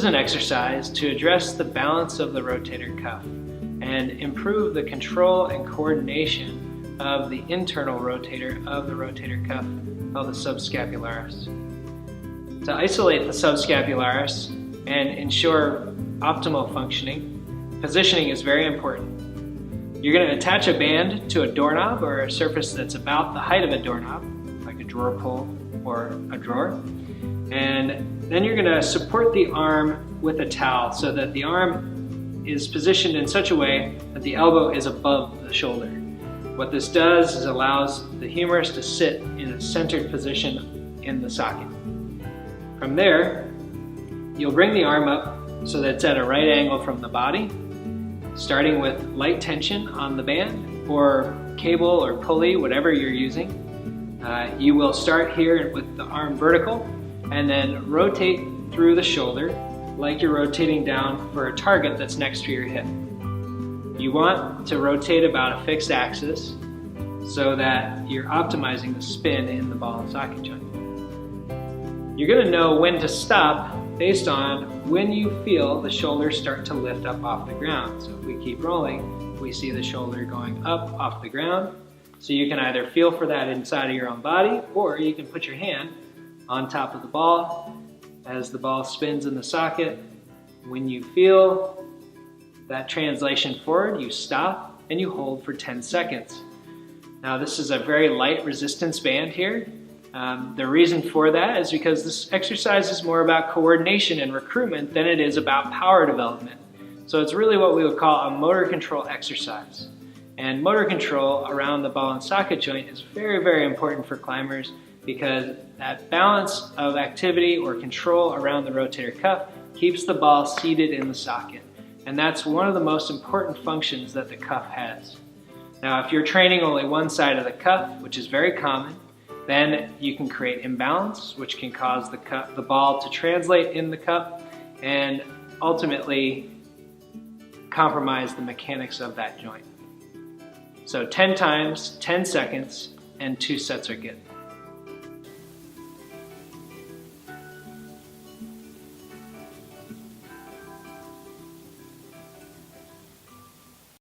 is an exercise to address the balance of the rotator cuff and improve the control and coordination of the internal rotator of the rotator cuff, called the subscapularis. To isolate the subscapularis and ensure optimal functioning, positioning is very important. You're going to attach a band to a doorknob or a surface that's about the height of a doorknob, like a drawer pull or a drawer. And then you're going to support the arm with a towel so that the arm is positioned in such a way that the elbow is above the shoulder. What this does is allows the humerus to sit in a centered position in the socket. From there, you'll bring the arm up so that it's at a right angle from the body, starting with light tension on the band or cable or pulley, whatever you're using. You will start here with the arm vertical and then rotate through the shoulder like you're rotating down for a target that's next to your hip. You want to rotate about a fixed axis so that you're optimizing the spin in the ball and socket joint. You're going to know when to stop based on when you feel the shoulder start to lift up off the ground. So if we keep rolling, we see the shoulder going up off the ground. So you can either feel for that inside of your own body, or you can put your hand on top of the ball as the ball spins in the socket. When you feel that translation forward, you stop and you hold for 10 seconds. Now this is a very light resistance band here. The reason for that is because this exercise is more about coordination and recruitment than it is about power development. So it's really what we would call a motor control exercise. And motor control around the ball and socket joint is very, very important for climbers because that balance of activity or control around the rotator cuff keeps the ball seated in the socket. And that's one of the most important functions that the cuff has. Now, if you're training only one side of the cuff, which is very common, then you can create imbalance, which can cause the ball to translate in the cup and ultimately compromise the mechanics of that joint. So 10 times, 10 seconds, and 2 sets are good.